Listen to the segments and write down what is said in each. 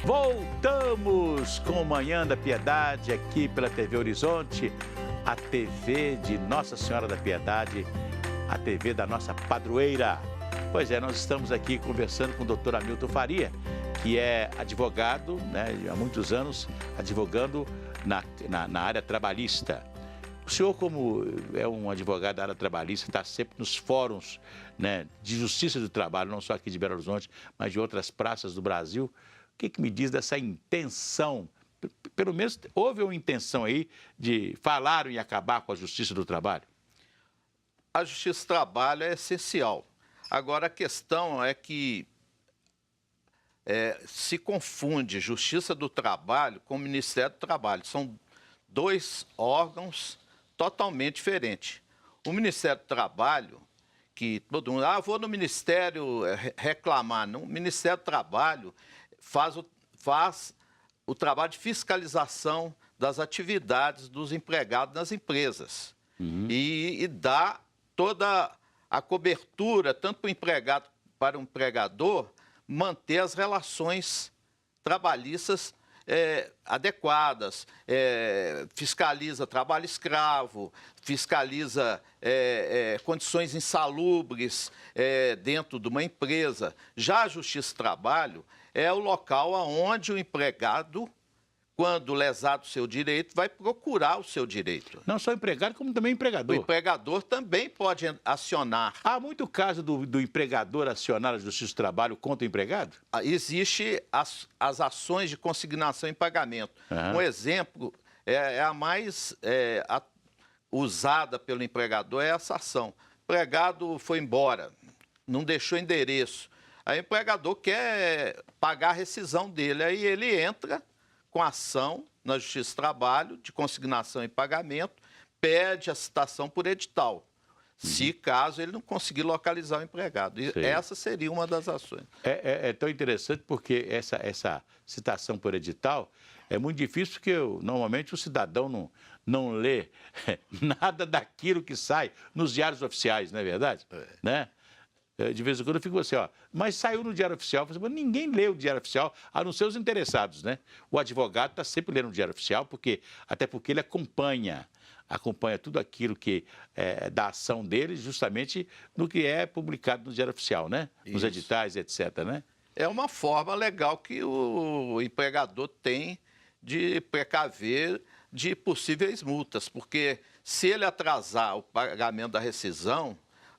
Voltamos com o Manhã da Piedade aqui pela TV Horizonte, a TV de Nossa Senhora da Piedade, a TV da nossa padroeira. Pois é, nós estamos aqui conversando com o doutor Hamilton Faria, que é advogado, né, há muitos anos, advogando na área trabalhista. O senhor, como é um advogado da área trabalhista, está sempre nos fóruns, né, de justiça do trabalho, não só aqui de Belo Horizonte, mas de outras praças do Brasil. O que me diz dessa intenção? Pelo menos houve uma intenção aí de falar em acabar com a justiça do trabalho? A justiça do trabalho é essencial. Agora, a questão é que se confunde Justiça do Trabalho com o Ministério do Trabalho. São dois órgãos totalmente diferentes. O Ministério do Trabalho, que todo mundo, vou no Ministério reclamar. Não, o Ministério do Trabalho faz o trabalho de fiscalização das atividades dos empregados nas empresas. E dá toda a cobertura, tanto para o empregado para o empregador, manter as relações trabalhistas adequadas, fiscaliza trabalho escravo, fiscaliza condições insalubres dentro de uma empresa. Já a Justiça do Trabalho é o local onde o empregado, quando lesado o seu direito, vai procurar o seu direito. Não só empregado, como também empregador. O empregador também pode acionar. Há muito caso do empregador acionar a Justiça do Trabalho contra o empregado? Existe as ações de consignação em pagamento. Um exemplo, a mais usada pelo empregador é essa ação. O empregado foi embora, não deixou endereço. Aí o empregador quer pagar a rescisão dele, aí ele entra com ação na Justiça do Trabalho, de consignação e pagamento, pede a citação por edital, se caso ele não conseguir localizar o empregado. E essa seria uma das ações. É tão interessante porque essa citação por edital é muito difícil porque normalmente o cidadão não lê nada daquilo que sai nos diários oficiais, não é verdade? Né? De vez em quando eu fico assim, mas saiu no Diário Oficial. Mas ninguém lê o Diário Oficial, a não ser os interessados, né? O advogado está sempre lendo o Diário Oficial, até porque ele acompanha tudo aquilo que da ação dele, justamente no que é publicado no Diário Oficial, né? Nos editais, etc., né? É uma forma legal que o empregador tem de precaver de possíveis multas, porque se ele atrasar o pagamento da rescisão,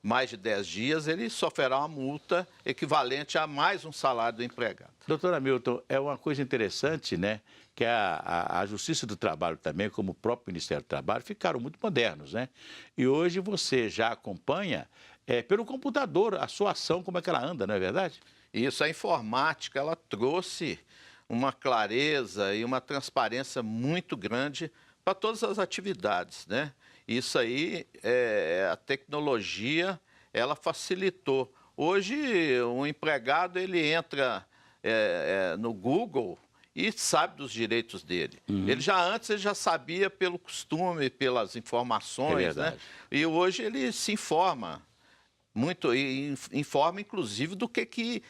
mais de 10 dias, ele sofrerá uma multa equivalente a mais um salário do empregado. Doutor Hamilton, é uma coisa interessante, né? Que a Justiça do Trabalho também, como o próprio Ministério do Trabalho, ficaram muito modernos, né? E hoje você já acompanha pelo computador a sua ação, como é que ela anda, não é verdade? Isso, a informática, ela trouxe uma clareza e uma transparência muito grande para todas as atividades, né? Isso aí, a tecnologia, ela facilitou. Hoje, o empregado, ele entra no Google e sabe dos direitos dele. Ele já sabia pelo costume, pelas informações, né? E hoje ele se informa muito, e informa inclusive do que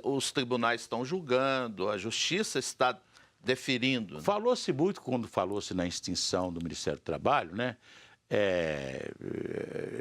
os tribunais estão julgando, a justiça está deferindo. Falou-se muito, quando falou-se na extinção do Ministério do Trabalho, né?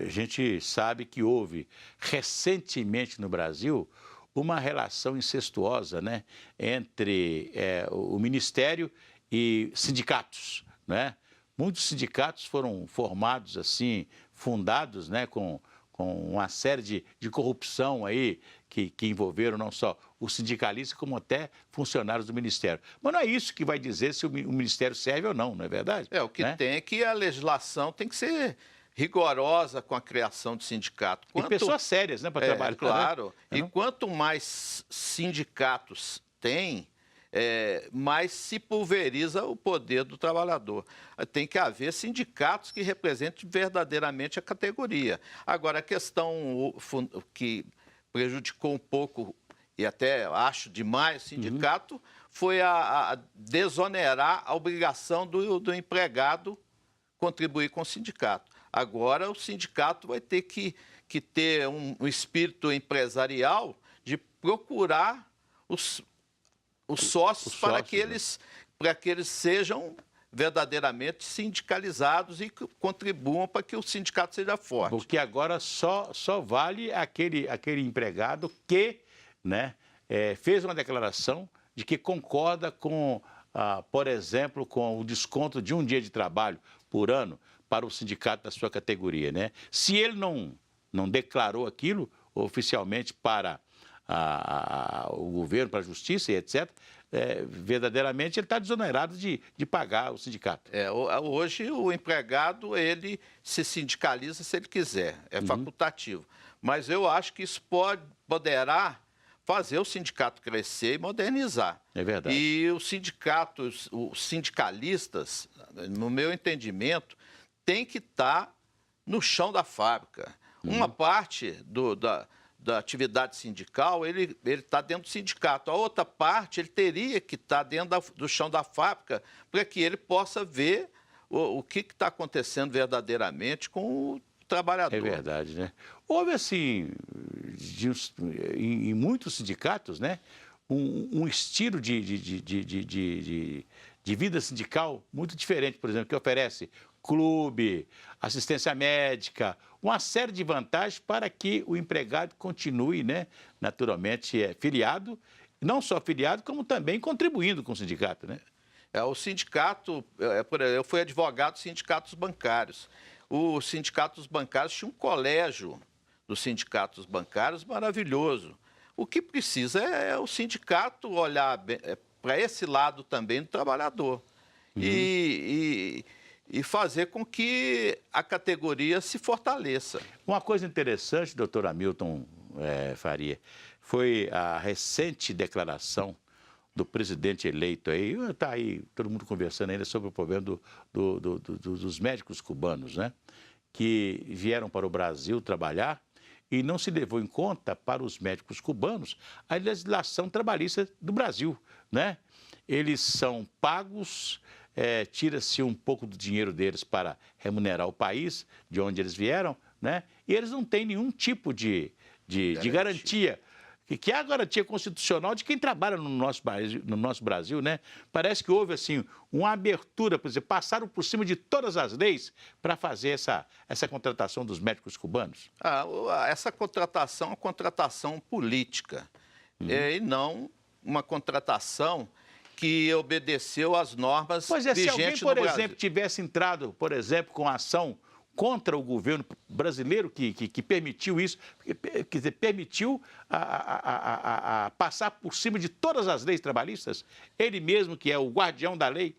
A gente sabe que houve recentemente no Brasil uma relação incestuosa, né, entre o Ministério e sindicatos, né? Muitos sindicatos foram formados assim, fundados, né, com uma série de corrupção aí que envolveram não só os sindicalistas, como até funcionários do Ministério. Mas não é isso que vai dizer se o Ministério serve ou não, não é verdade? O que tem é que a legislação tem que ser rigorosa com a criação de sindicato. E pessoas sérias, né, para trabalhar. Claro. Né? E quanto mais sindicatos tem, mais se pulveriza o poder do trabalhador. Tem que haver sindicatos que representem verdadeiramente a categoria. Agora, a questão que prejudicou um pouco, e até acho demais, o sindicato, foi a desonerar a obrigação do empregado contribuir com o sindicato. Agora, o sindicato vai ter que ter um espírito empresarial de procurar os sócios os para sócios, que eles sejam verdadeiramente sindicalizados e que contribuam para que o sindicato seja forte. Porque agora só vale aquele empregado que, né, fez uma declaração de que concorda com, por exemplo, com o desconto de um dia de trabalho por ano para o sindicato da sua categoria, né? Se ele não declarou aquilo oficialmente para o governo, para a justiça e etc., verdadeiramente ele está desonerado de pagar o sindicato. Hoje o empregado, ele se sindicaliza se ele quiser, é facultativo. Mas eu acho que isso poderá fazer o sindicato crescer e modernizar. É verdade. E os sindicalistas, no meu entendimento, tem que estar no chão da fábrica. Uma parte da atividade sindical, ele está dentro do sindicato. A outra parte, ele teria que estar dentro do chão da fábrica para que ele possa ver o que está acontecendo verdadeiramente com o trabalhador. É verdade, né? Houve, assim, em muitos sindicatos, né, um estilo de vida sindical muito diferente, por exemplo, que oferece clube, assistência médica, uma série de vantagens para que o empregado continue, né, naturalmente, filiado, não só filiado, como também contribuindo com o sindicato, né? O sindicato, eu fui advogado dos sindicatos bancários. Os sindicatos bancários tinha um colégio dos sindicatos bancários maravilhoso. O que precisa é o sindicato olhar para esse lado também do trabalhador e fazer com que a categoria se fortaleça. Uma coisa interessante, doutor Hamilton Faria, foi a recente declaração do presidente eleito aí, está aí todo mundo conversando ainda sobre o problema dos médicos cubanos, né? Que vieram para o Brasil trabalhar e não se levou em conta para os médicos cubanos a legislação trabalhista do Brasil, né? Eles são pagos, tira-se um pouco do dinheiro deles para remunerar o país de onde eles vieram, né? E eles não têm nenhum tipo de garantia. Que é a garantia constitucional de quem trabalha no nosso Brasil, né? Parece que houve, assim, uma abertura, por exemplo, passaram por cima de todas as leis para fazer essa contratação dos médicos cubanos. Essa contratação é uma contratação política, e não uma contratação que obedeceu às normas vigentes no Brasil. Pois se alguém, por exemplo, tivesse entrado, por exemplo, com ação contra o governo brasileiro que permitiu isso, quer dizer, permitiu passar por cima de todas as leis trabalhistas, ele mesmo que é o guardião da lei.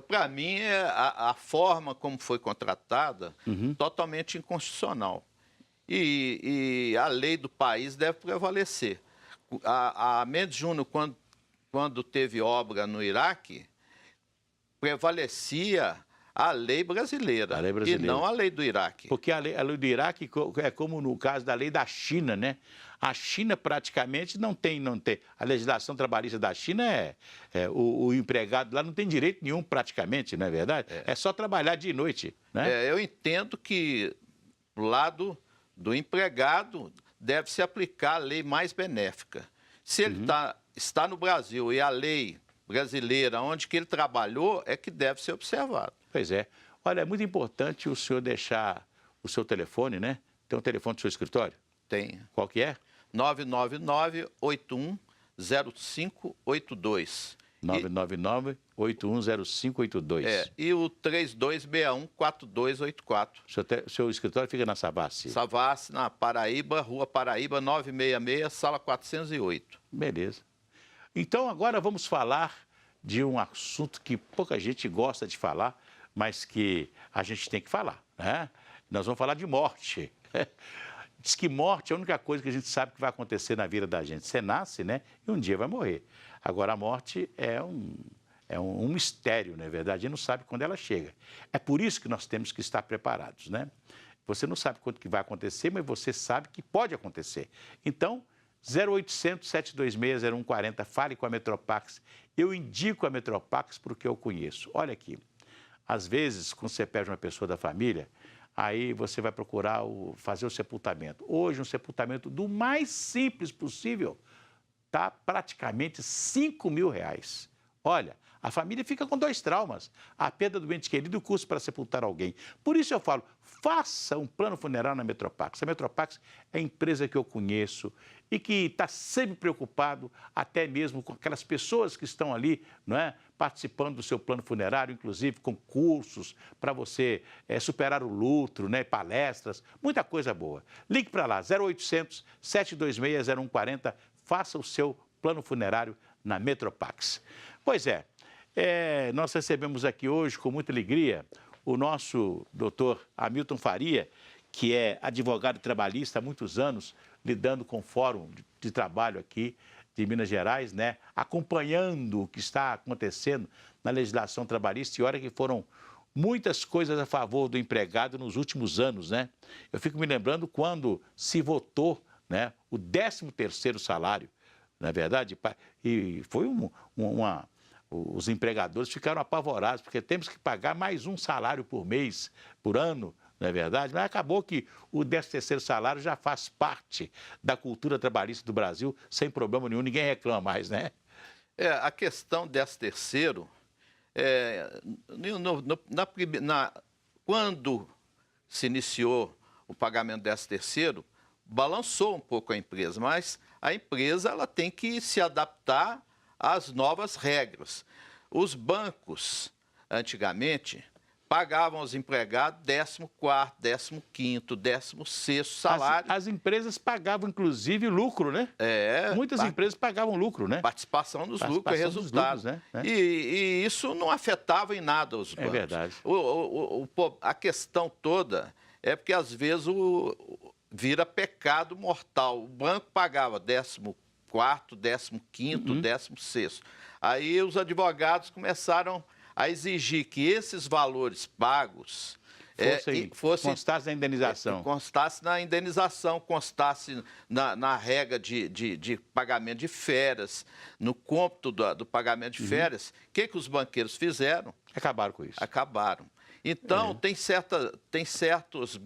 Para mim, a forma como foi contratada, totalmente inconstitucional. E a lei do país deve prevalecer. A Mendes Júnior, quando teve obra no Iraque, prevalecia a lei brasileira, e não a lei do Iraque. Porque a lei do Iraque é como no caso da lei da China, né? A China praticamente não tem. A legislação trabalhista da China o empregado lá não tem direito nenhum praticamente, não é verdade? É só trabalhar dia e noite, né? Eu entendo que do lado do empregado deve se aplicar a lei mais benéfica. Se ele está no Brasil e a lei brasileira, onde que ele trabalhou, é que deve ser observado. Pois é. Olha, é muito importante o senhor deixar o seu telefone, né? Tem um telefone do seu escritório? Tem. Qual que é? 999-810582. 999-810582. E o 3261-4284. Seu escritório fica na Savassi? Savassi, na Paraíba, Rua Paraíba, 966, sala 408. Beleza. Então, agora vamos falar de um assunto que pouca gente gosta de falar, mas que a gente tem que falar, né? Nós vamos falar de morte. Diz que morte é a única coisa que a gente sabe que vai acontecer na vida da gente. Você nasce, né? E um dia vai morrer. Agora, a morte é um mistério, não é verdade? A gente não sabe quando ela chega. É por isso que nós temos que estar preparados, né? Você não sabe quando que vai acontecer, mas você sabe que pode acontecer. Então, 0800 726 0140, fale com a Metropax. Eu indico a Metropax porque eu conheço. Olha aqui, às vezes, quando você perde uma pessoa da família, aí você vai procurar fazer o sepultamento. Hoje, um sepultamento do mais simples possível está praticamente R$ 5.000. Olha, a família fica com 2 traumas: a perda do ente querido e o custo para sepultar alguém. Por isso eu falo, faça um plano funerário na Metropax. A Metropax é a empresa que eu conheço e que está sempre preocupado, até mesmo com aquelas pessoas que estão ali, não é, participando do seu plano funerário, inclusive com cursos para você superar o luto, né, palestras, muita coisa boa. Ligue para lá, 0800 726 0140, faça o seu plano funerário na Metropax. Pois é, nós recebemos aqui hoje, com muita alegria, o nosso doutor Hamilton Faria, que é advogado trabalhista há muitos anos, lidando com o Fórum de Trabalho aqui de Minas Gerais, né? Acompanhando o que está acontecendo na legislação trabalhista, e olha que foram muitas coisas a favor do empregado nos últimos anos, né? Eu fico me lembrando quando se votou, né, o 13º salário, na verdade, e foi os empregadores ficaram apavorados, porque temos que pagar mais um salário por mês, por ano, não é verdade? Mas acabou que o 13º salário já faz parte da cultura trabalhista do Brasil, sem problema nenhum, ninguém reclama mais, né? A questão 13º, quando se iniciou o pagamento 13º, balançou um pouco a empresa, mas a empresa ela tem que se adaptar às novas regras. Os bancos, antigamente, pagavam aos empregados 14º, 15º, 16º salário. As empresas pagavam, inclusive, lucro, né? Muitas empresas pagavam lucro, né? Participação dos lucros e resultados. Né? E isso não afetava em nada os bancos. É verdade. A questão toda é porque, às vezes, vira pecado mortal. O banco pagava 14º, 15º, 16º. Aí os advogados começaram a exigir que esses valores pagos constasse na indenização. Constasse na indenização, constasse na regra de pagamento de férias, no cômputo do pagamento de férias. O que os banqueiros fizeram? Acabaram com isso. Acabaram. Então, tem certos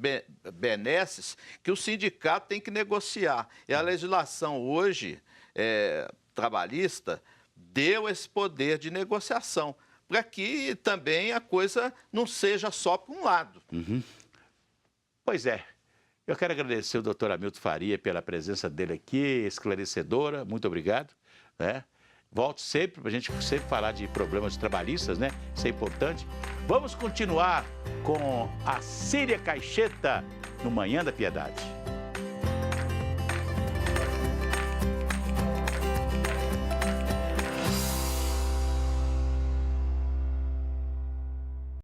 benesses que o sindicato tem que negociar. E a legislação hoje, trabalhista, deu esse poder de negociação, para que também a coisa não seja só para um lado. Pois é. Eu quero agradecer o doutor Hamilton Faria pela presença dele aqui, esclarecedora. Muito obrigado. Né? Volto sempre, para a gente sempre falar de problemas trabalhistas, né? Isso é importante. Vamos continuar com a Síria Caixeta no Manhã da Piedade.